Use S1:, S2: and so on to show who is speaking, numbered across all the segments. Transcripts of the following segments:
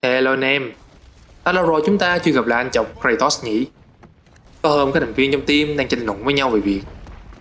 S1: Hello anh em, đã lâu rồi chúng ta chưa gặp lại anh chọc Kratos nhỉ? Có hôm các thành viên trong team đang tranh luận với nhau về việc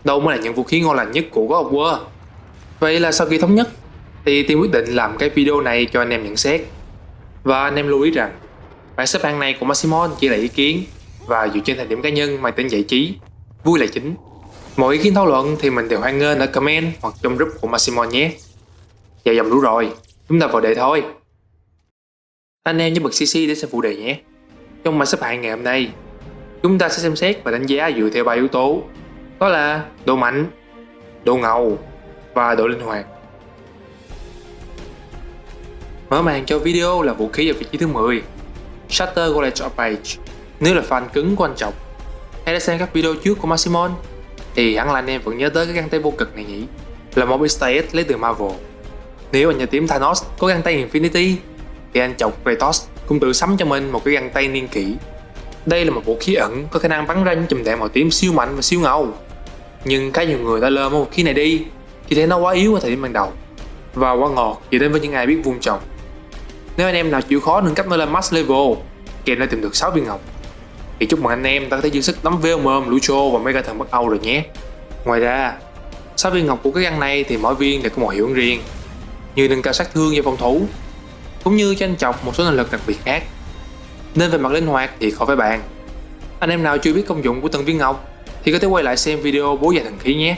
S1: đâu mới là những vũ khí ngon lành nhất của God of War. Vậy là sau khi thống nhất thì team quyết định làm cái video này cho anh em nhận xét. Và anh em lưu ý rằng bảng xếp hạng này của Maximon chỉ là ý kiến và dựa trên thời điểm cá nhân mang tính giải trí, vui là chính. Mọi ý kiến thảo luận thì mình đều hoan nghênh ở comment hoặc trong group của Maximon nhé. Dài dòng đủ rồi, chúng ta vào đề thôi. Anh em nhớ bật CC để xem phụ đề nhé. Trong bảng xếp hạng ngày hôm nay, chúng ta sẽ xem xét và đánh giá dựa theo 3 yếu tố. Đó là độ mạnh, độ ngầu và độ linh hoạt. Mở màn cho video là vũ khí ở vị trí thứ 10, Shatter College of Rage. Nếu là fan cứng của anh Chọc hay đã xem các video trước của Maximon thì hẳn là anh em vẫn nhớ tới cái găng tay vô cực này nhỉ, là một easter egg lấy từ Marvel. Nếu anh nhà tím Thanos có găng tay Infinity thì anh Chọc Kratos cũng tự sắm cho mình một cái găng tay niên kỷ. Đây là một vũ khí ẩn có khả năng bắn ra những chùm đạn màu tím siêu mạnh và siêu ngầu. Nhưng khá nhiều người đã lơ vũ khí này đi vì thấy nó quá yếu ở thời điểm ban đầu và quá ngọt chỉ đến với những ai biết vung trồng. Nếu anh em nào chịu khó nâng cấp nó lên max level, kèm đã tìm được 6 viên ngọc, thì chúc mừng anh em ta có thể dư sức đấm Venom, Lucio và mấy thần Bắc Âu rồi nhé. Ngoài ra, 6 viên ngọc của cái găng này thì mỗi viên đều có một hiệu ứng riêng, như nâng cao sát thương và phòng thủ, cũng như cho anh Chọc một số năng lực đặc biệt khác. Nên về mặt linh hoạt thì khỏi phải bàn. Anh em nào chưa biết công dụng của từng viên ngọc thì có thể quay lại xem video bố già thần khí nhé.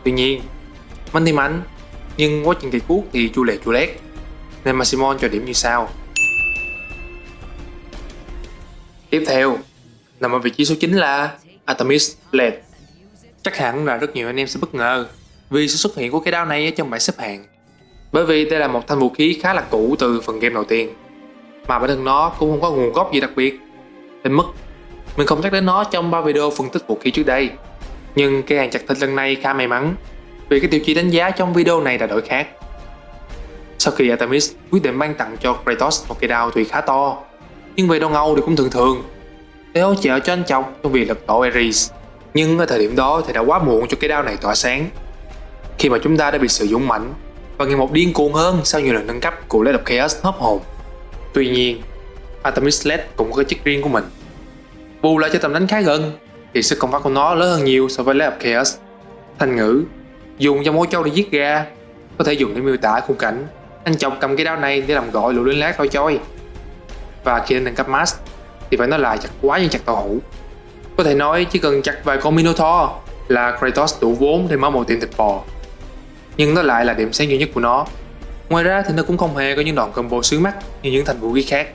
S1: Tuy nhiên, mạnh thì mạnh, nhưng quá trình kỳ cuốc thì chua lét, nên Maximon cho điểm như sau. Tiếp theo, nằm ở vị trí số 9 là Artemis Blade. Chắc hẳn là rất nhiều anh em sẽ bất ngờ vì sự xuất hiện của cái đao này ở trong bảng xếp hạng, bởi vì đây là một thanh vũ khí khá là cũ từ phần game đầu tiên, mà bản thân nó cũng không có nguồn gốc gì đặc biệt đến mức mình không nhắc đến nó trong 3 video phân tích vũ khí trước đây. Nhưng cái hàng chặt thịt lần này khá may mắn vì cái tiêu chí đánh giá trong video này đã đổi khác. Sau khi Artemis quyết định ban tặng cho Kratos một cây đao tuy khá to, nhưng về độ ngầu thì cũng thường thường, để hỗ trợ cho anh Chọc trong việc lật đổ Ares. Nhưng ở thời điểm đó thì đã quá muộn cho cây đao này tỏa sáng, khi mà chúng ta đã bị sự dũng mãnh và ngày một điên cuồng hơn sau nhiều lần nâng cấp của Blade of Chaos hớp hồn. Tuy nhiên, Artemis Blade cũng có cái chất riêng của mình. Bù lại cho tầm đánh khá gần thì sức công phá của nó lớn hơn nhiều so với Blade of Chaos. Thành ngữ dùng cho mối châu để giết gà có thể dùng để miêu tả khung cảnh anh Chọc cầm cái đao này để làm gọi lũ lính lát lôi choi. Và khi anh nâng cấp Max thì phải nói là chặt quá như chặt tàu hũ. Có thể nói chỉ cần chặt vài con Minotaur là Kratos đủ vốn để mở một tiệm thịt bò. Nhưng nó lại là điểm sáng duy nhất của nó. Ngoài ra thì nó cũng không hề có những đòn combo sướng mắt như những thành vũ khí khác,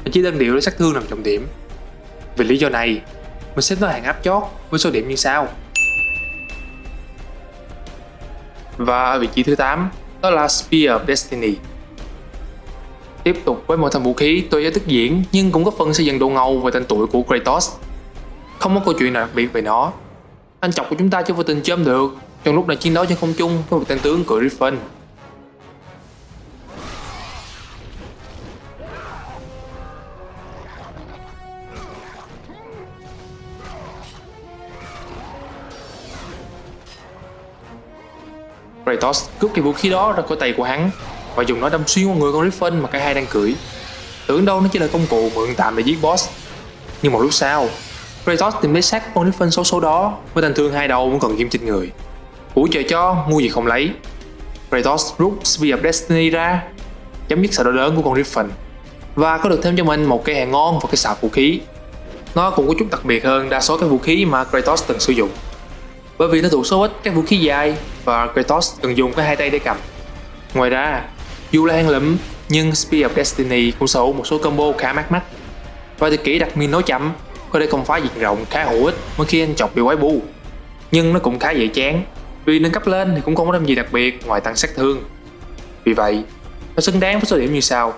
S1: nó chỉ đơn điệu để sát thương làm trọng điểm. Vì lý do này, mình xếp nó hạng áp chót với số điểm như sau. Và ở vị trí thứ 8, đó là Spear of Destiny. Tiếp tục với một thanh vũ khí tuy ở tức diễn nhưng cũng có phần xây dựng độ ngầu và tên tuổi của Kratos. Không có câu chuyện nào đặc biệt về nó, anh Chọc của chúng ta chưa vô tình chôm được trong lúc này chiến đấu trên không trung với một tên tướng của Griffin. Kratos cướp cái vũ khí đó ra khỏi tay của hắn và dùng nó đâm xuyên qua người con Griffin mà cả hai đang cưỡi. Tưởng đâu nó chỉ là công cụ mượn tạm để giết boss. Nhưng một lúc sau, Kratos tìm thấy xác con Griffin xấu số đó với thanh thương hai đầu vẫn còn ghim trên người. Ủa trời cho, ngu gì không lấy. Kratos rút Spear of Destiny ra, chấm dứt sự đau đớn của con Griffin và có được thêm cho mình một cây hàng ngon và cái sạp vũ khí. Nó cũng có chút đặc biệt hơn đa số các vũ khí mà Kratos từng sử dụng, bởi vì nó thuộc số ít các vũ khí dài và Kratos cần dùng cái hai tay để cầm. Ngoài ra, dù là hàng lụm nhưng Spear of Destiny cũng sở hữu một số combo khá mát mắt, và tuyệt kỹ đặc min nối chậm có thể công phá diện rộng khá hữu ích mỗi khi anh Chọc bị quái bu. Nhưng nó cũng khá dễ chán vì nâng cấp lên thì cũng không có làm gì đặc biệt ngoài tăng sát thương. Vì vậy, nó xứng đáng với số điểm như sau.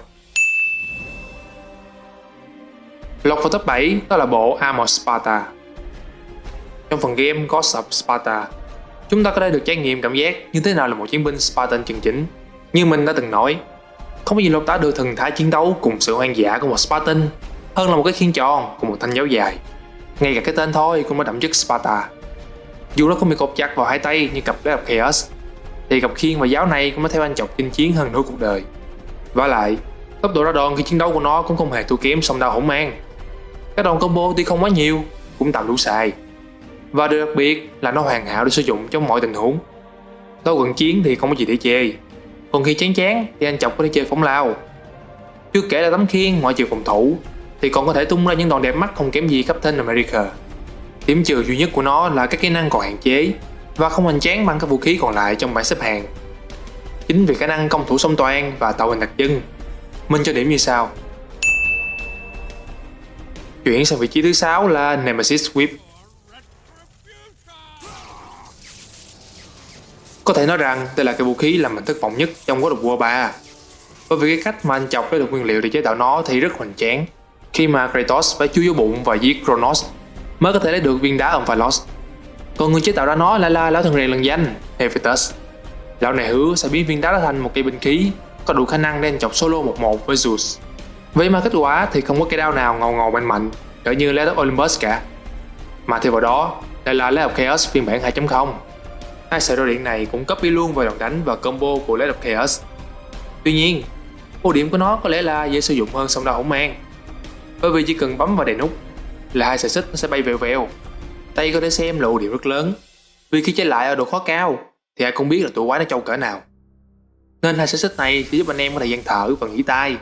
S1: Lọt vào top 7 đó là bộ Armor Sparta. Trong phần game Ghosts of Sparta, chúng ta có thể được trải nghiệm cảm giác như thế nào là một chiến binh Spartan chân chính. Như mình đã từng nói, không có gì lột tả được thần thái chiến đấu cùng sự hoang dã của một Spartan hơn là một cái khiên tròn cùng một thanh giáo dài. Ngay cả cái tên thôi cũng đã đậm chất Sparta. Dù nó không bị cột chặt vào hai tay như cặp Blade of Chaos, thì cặp khiên và giáo này cũng đã theo anh Chọc chinh chiến hơn nửa cuộc đời. Và lại, Tốc độ ra đòn khi chiến đấu của nó cũng không hề thua kém song đao hỗn mang. Các đòn combo tuy không quá nhiều, cũng tạm đủ xài. Và điều đặc biệt là nó hoàn hảo để sử dụng trong mọi tình huống. Đối cận chiến thì không có gì để chê. Còn khi chán thì anh chọc có thể chơi phóng lao. Chưa kể là tấm khiên ngoại trừ phòng thủ thì còn có thể tung ra những đòn đẹp mắt không kém gì Captain America. Điểm trừ duy nhất của nó là các kỹ năng còn hạn chế và không hoành tráng bằng các vũ khí còn lại trong bảng xếp hạng. Chính vì khả năng công thủ song toàn và tạo hình đặc trưng, mình cho điểm như sau. Chuyển sang vị trí thứ 6 là Nemesis Whip. Có thể nói rằng đây là cái vũ khí làm mình thất vọng nhất trong God of War 3. Bởi vì cái cách mà anh chọc lấy được nguyên liệu để chế tạo nó thì rất hoành tráng. Khi mà Kratos phải chui vô bụng và giết Kronos mới có thể lấy được viên đá Omphalos. Còn người chế tạo ra nó lại là lão thần rèn lừng danh Hephaestus. Lão này hứa sẽ biến viên đá thành một cây binh khí có đủ khả năng để anh chọc solo 1-1 với Zeus. Vậy mà kết quả thì không có cây đao nào ngầu ngầu mạnh mạnh cỡ như Blade of Olympus cả. Mà thêm vào đó lại là Blade of Chaos phiên bản 2.0. Hai sợi roi điện này cũng copy luôn vào đòn đánh và combo của Blade of Chaos. Tuy nhiên, ưu điểm của nó có lẽ là dễ sử dụng hơn song đao hỗn mang. Bởi vì chỉ cần bấm vào đèn nút là hai sợi xích nó sẽ bay vèo vèo. Đây có thể xem là ưu điểm rất lớn. Vì khi chơi lại ở độ khó cao thì ai cũng biết là tụi quái nó trâu cỡ nào. Nên hai sợi xích này sẽ giúp anh em có thời gian thở và nghỉ tay,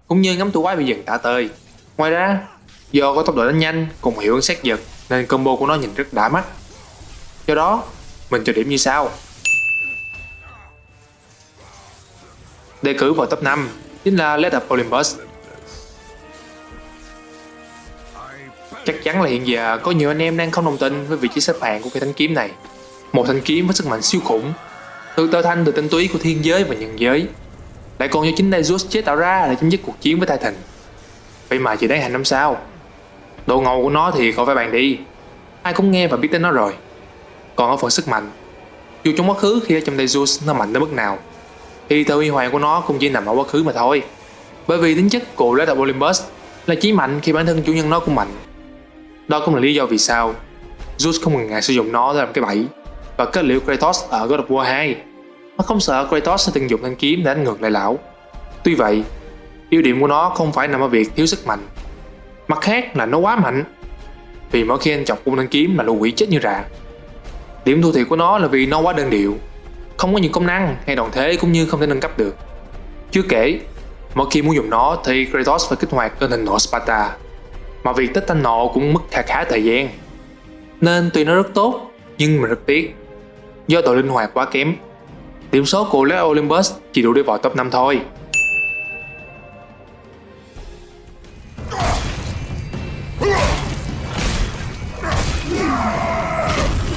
S1: cũng như ngắm tụi quái bị dần tả tơi. Ngoài ra, do có tốc độ đánh nhanh cùng hiệu ứng sát giật nên combo của nó nhìn rất đã mắt. Do đó, mình cho điểm như sau. Đề cử vào top 5 chính là Blade of Olympus. Chắc chắn là hiện giờ có nhiều anh em đang không đồng tình với vị trí xếp hạng của cây thanh kiếm này. Một thanh kiếm với sức mạnh siêu khủng, được tạo thành từ tinh túy của thiên giới và nhân giới, lại còn do chính Zeus chế tạo ra để chấm dứt cuộc chiến với Titan. Vậy mà chỉ đáng hành năm sao. Độ ngầu của nó thì khỏi phải bàn đi, ai cũng nghe và biết đến nó rồi. Còn ở phần sức mạnh, dù trong quá khứ khi ở trong tay Zeus nó mạnh đến mức nào, thì thời huy hoàng của nó cũng chỉ nằm ở quá khứ mà thôi. Bởi vì tính chất của Blade of Olympus là chí mạnh khi bản thân chủ nhân nó cũng mạnh. Đó cũng là lý do vì sao Zeus không ngần ngại sử dụng nó để làm cái bẫy và kết liễu Kratos ở God of War 2. Nó không sợ Kratos sẽ từng dùng thanh kiếm để đánh ngược lại lão. Tuy vậy, ưu điểm của nó không phải nằm ở việc thiếu sức mạnh, mặt khác là nó quá mạnh. Vì mỗi khi anh chọc cung thanh kiếm là lũ quỷ chết như rạ. Điểm thua thiệt của nó là vì nó quá đơn điệu, không có nhiều công năng hay đòn thế cũng như không thể nâng cấp được. Chưa kể, mỗi khi muốn dùng nó thì Kratos phải kích hoạt cơn thịnh nộ Sparta, mà việc tích thanh nộ cũng mất khá thời gian. Nên tuy nó rất tốt, nhưng mà rất tiếc, do độ linh hoạt quá kém. Điểm số của Blade of Olympus chỉ đủ để vào top 5 thôi.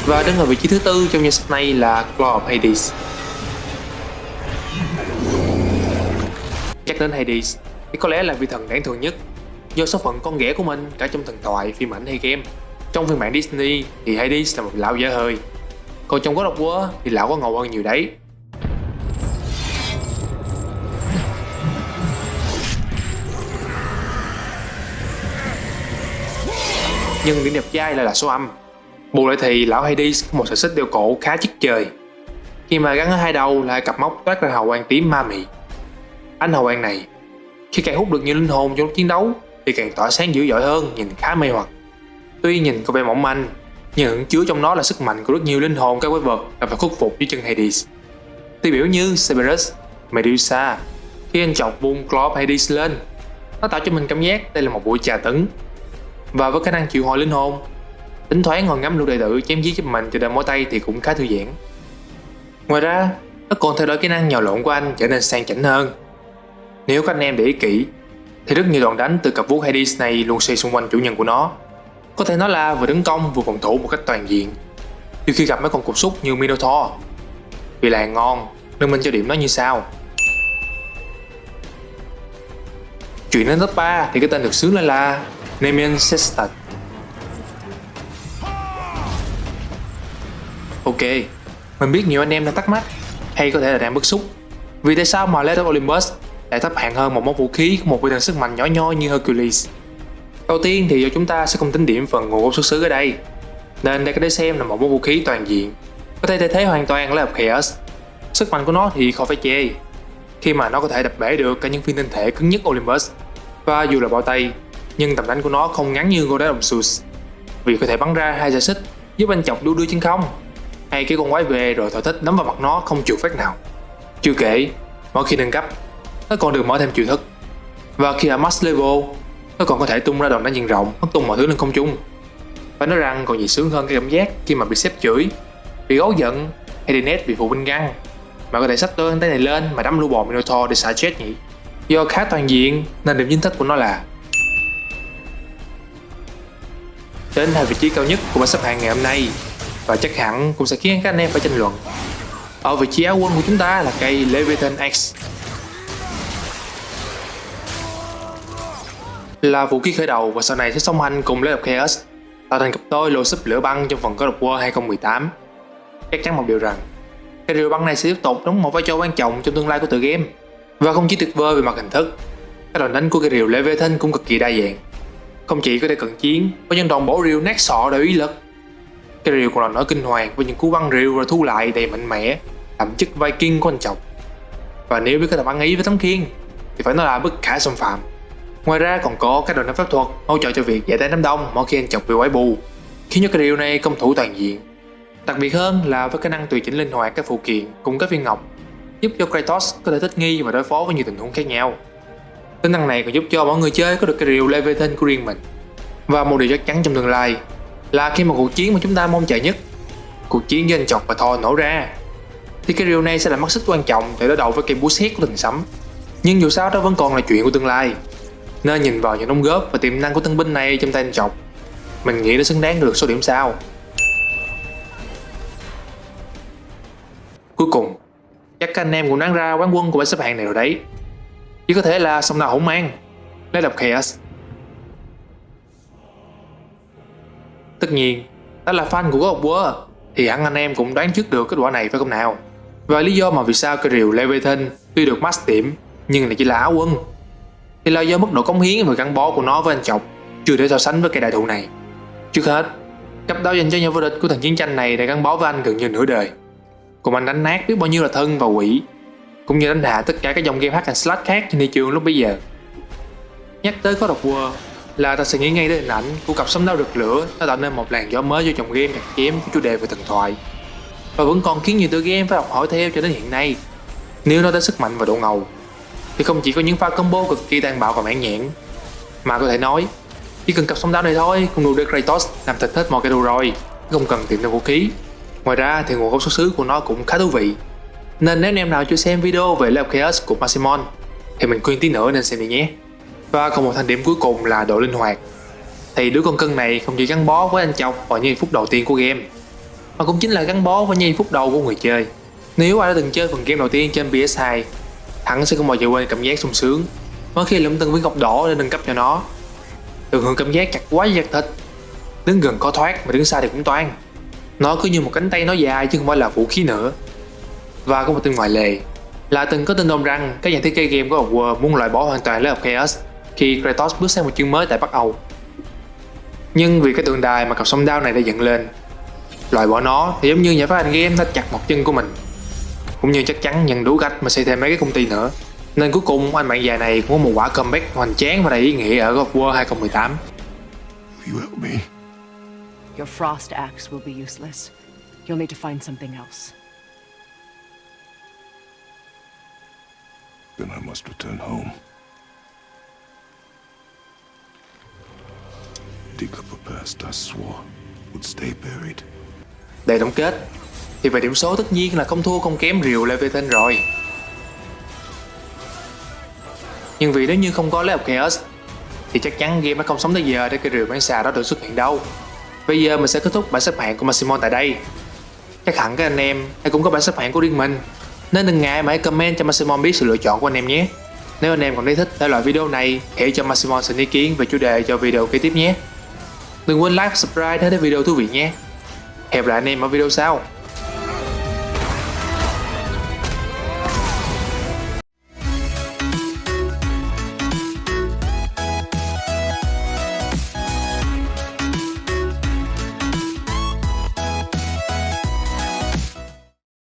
S1: Và đứng ở vị trí thứ 4 trong danh sách này là Claw of Hades. Nhắc đến Hades thì có lẽ là vị thần đáng thương nhất, do số phận con ghẻ của mình cả trong thần thoại, phim ảnh hay game. Trong phiên bản Disney thì Hades là một lão dở hơi, còn trong God of War thì lão có ngầu hơn nhiều đấy. Nhưng điểm đẹp trai lại là số âm. Bù lại thì lão Hades có một sợi xích đeo cổ khá chất trời, khi mà gắn ở hai đầu là cặp móc toát ra hào quang tím ma mị. Ánh hào quang này khi càng hút được nhiều linh hồn trong lúc chiến đấu thì càng tỏa sáng dữ dội hơn, nhìn khá mê hoặc. Tuy nhìn có vẻ mỏng manh, nhưng ẩn chứa trong nó là sức mạnh của rất nhiều linh hồn các quái vật đã phải khuất phục dưới chân Hades. Tiêu biểu như Cerberus, Medusa. Khi anh chọc vung Claw of Hades lên, nó tạo cho mình cảm giác đây là một buổi trà tấn. Và với khả năng triệu hồi linh hồn, thỉnh thoảng ngồi ngắm lũ đệ tử chém giết giúp mình cho đỡ mỏi tay thì cũng khá thư giãn. Ngoài ra, nó còn thay đổi kỹ năng nhào lộn của anh trở nên sang chảnh hơn. Nếu các anh em để ý kỹ, thì rất nhiều đòn đánh từ cặp vuốt Hades này luôn xoay xung quanh chủ nhân của nó. Có thể nói là vừa tấn công vừa phòng thủ một cách toàn diện, trừ khi gặp mấy con cục súc như Minotaur. Vì là hàng ngon nên mình cho điểm nó như sau. Chuyển đến top 3 thì cái tên được xướng lên là Nemean Sextus. Ok, mình biết nhiều anh em đang thắc mắc hay có thể là đang bức xúc vì tại sao mà Blade of Olympus lại thấp hạng hơn một món vũ khí của một vị thần sức mạnh nhỏ nhoi như Hercules. Đầu tiên thì do chúng ta sẽ không tính điểm phần nguồn gốc xuất xứ ở đây, nên đây có thể xem là một món vũ khí toàn diện, có thể thay thế hoàn toàn Blade of Chaos. Sức mạnh của nó thì không phải chê. khi mà nó có thể đập bể được cả những viên tinh thể cứng nhất Olympus. Và dù là bao tay, nhưng tầm đánh của nó không ngắn như con đá đồng Zeus, vì có thể bắn ra 2 xạ xích giúp anh chọc đu đưa trên không, hay cái con quái về rồi thỏa thích nắm vào mặt nó không chịu phát nào. Chưa kể, mỗi khi nâng cấp, nó còn được mở thêm chiêu thức, và khi ở max level, nó còn có thể tung ra đòn đánh diện rộng, hất tung mọi thứ lên không trung. Phải nói rằng còn gì sướng hơn cái cảm giác khi mà bị sếp chửi, bị gấu giận, hay Dinet bị phụ binh găng, mà có thể xách đôi tay này lên mà đâm lưu bò Minotaur để xả chết nhỉ. Do khá toàn diện nên điểm chính thức của nó là đến 2 vị trí cao nhất của bảng xếp hạng ngày hôm nay, và chắc hẳn cũng sẽ khiến các anh em phải tranh luận. Ở vị trí áo quân của chúng ta là cây Leviathan X, là vũ khí khởi đầu và sau này sẽ song hành cùng Blade of Chaos, tạo thành cặp đôi lô súp lửa băng trong phần God of War 2018. Chắc chắn một điều rằng cái rìu băng này sẽ tiếp tục đóng một vai trò quan trọng trong tương lai của tựa game, và không chỉ tuyệt vời về mặt hình thức, các đòn đánh của cái rìu Leviathan cũng cực kỳ đa dạng. Không chỉ có thể cận chiến với những đòn bổ rìu nát sọ đầy uy lực, cái rìu còn là nổi kinh hoàng với những cú băng rìu rồi thu lại đầy mạnh mẽ, đậm chất Viking của anh chồng. Và nếu biết có tầm ăn ý với tấm khiên thì phải nói là bất khả xâm phạm. Ngoài ra còn có các đòn đánh pháp thuật hỗ trợ cho việc giải tán đám đông mỗi khi anh chọc bị quái bù, khiến cho cái rìu này công thủ toàn diện. Đặc biệt hơn là với khả năng tùy chỉnh linh hoạt các phụ kiện cùng các viên ngọc, giúp cho Kratos có thể thích nghi và đối phó với nhiều tình huống khác nhau. Tính năng này còn giúp cho mọi người chơi có được cái rìu Leviathan của riêng mình. Và một điều chắc chắn trong tương lai là khi một cuộc chiến mà chúng ta mong chờ nhất, cuộc chiến giữa anh chọc và Thor nổ ra, thì cái rìu này sẽ là mắt xích quan trọng để đối đầu với cây búa sét của thần sấm. Nhưng dù sao đó vẫn còn là chuyện của tương lai, nên nhìn vào những đóng góp và tiềm năng của tân binh này trong tay anh chọc, mình nghĩ nó xứng đáng được số điểm sao. Cuối cùng, chắc các anh em cũng đoán ra quán quân của bảng xếp hạng này rồi đấy. Chỉ có thể là song nào hỗn mang, Blade of Chaos. Tất nhiên, đã là fan của God of War thì hẳn anh em cũng đoán trước được kết quả này phải không nào? Và lý do mà vì sao cái rìu Leviathan tuy được max điểm nhưng lại chỉ là áo quân thì là do mức độ cống hiến và gắn bó của nó với anh chọc chưa thể so sánh với cây đại thụ này. Trước hết, cấp đao dành cho nhà vô địch của thần chiến tranh này đã gắn bó với anh gần như nửa đời, cùng anh đánh nát biết bao nhiêu là thân và quỷ, cũng như đánh hạ tất cả các dòng game hack and slash khác trên thị trường lúc bấy giờ. Nhắc tới God of War là ta sẽ nghĩ ngay đến hình ảnh của cặp sấm đao rực lửa đã tạo nên một làn gió mới cho dòng game chặt chém với chủ đề về thần thoại, và vẫn còn khiến nhiều tựa game phải học hỏi theo cho đến hiện nay. Nếu nói tới sức mạnh và độ ngầu thì không chỉ có những pha combo cực kỳ tàn bạo và mãn nhãn, mà có thể nói chỉ cần cặp song đao này thôi cũng đủ để Kratos làm thịt hết mọi kẻ thù rồi, không cần tìm thêm vũ khí. Ngoài ra thì nguồn gốc xuất xứ của nó cũng khá thú vị, nên nếu anh em nào chưa xem video về Blade of Chaos của Maximon thì mình khuyên tí nữa nên xem đi nhé. Và còn một thành điểm cuối cùng là độ linh hoạt. Thì đứa con cưng này không chỉ gắn bó với anh chọc vào những phút đầu tiên của game, mà cũng chính là gắn bó với những phút đầu của người chơi. Nếu ai đã từng chơi phần game đầu tiên trên PS2, hẳn sẽ không bao giờ quên cảm giác sung sướng mỗi khi lượm từng viên ngọc đỏ để nâng cấp cho nó. Được hưởng cảm giác chặt quá chặt thịt, đứng gần có thoát mà đứng xa thì cũng toan. Nó cứ như một cánh tay nó dài chứ không phải là vũ khí nữa. Và có một tin ngoài lề là từng có tin đồn rằng các nhà thiết kế game của God of War muốn loại bỏ hoàn toàn Blade of Chaos khi Kratos bước sang một chương mới tại Bắc Âu. Nhưng vì cái tượng đài mà cặp song đao này đã dựng lên, loại bỏ nó thì giống như nhà phát hành game thắt chặt một chân của mình, cũng như chắc chắn nhận đủ gạch mà xây thêm mấy cái công ty nữa. Nên cuối cùng anh bạn già này cũng có một quả comeback hoành tráng và đầy ý nghĩa ở God of War 2018.
S2: You help me.
S3: Your frost axe will be useless. You'll need to find something else.
S2: Then I must return home. Dig up a past I swore would stay buried.
S1: Để tổng kết thì về điểm số tất nhiên là không thua không kém rìu Leviathan rồi. Nhưng vì nếu như không có Blade of Chaos thì chắc chắn game đã không sống tới giờ để cái rìu bán xà đó được xuất hiện đâu. Bây giờ mình sẽ kết thúc bảng xếp hạng của Maximon tại đây. Chắc hẳn các anh em hay cũng có bảng xếp hạng của riêng mình, nên đừng ngại mà hãy comment cho Maximon biết sự lựa chọn của anh em nhé. Nếu anh em còn thấy thích thể loại video này, hãy cho Maximon xin ý kiến về chủ đề cho video kế tiếp nhé. Đừng quên like và subscribe để thấy video thú vị nhé. Hẹn gặp lại anh em ở video sau.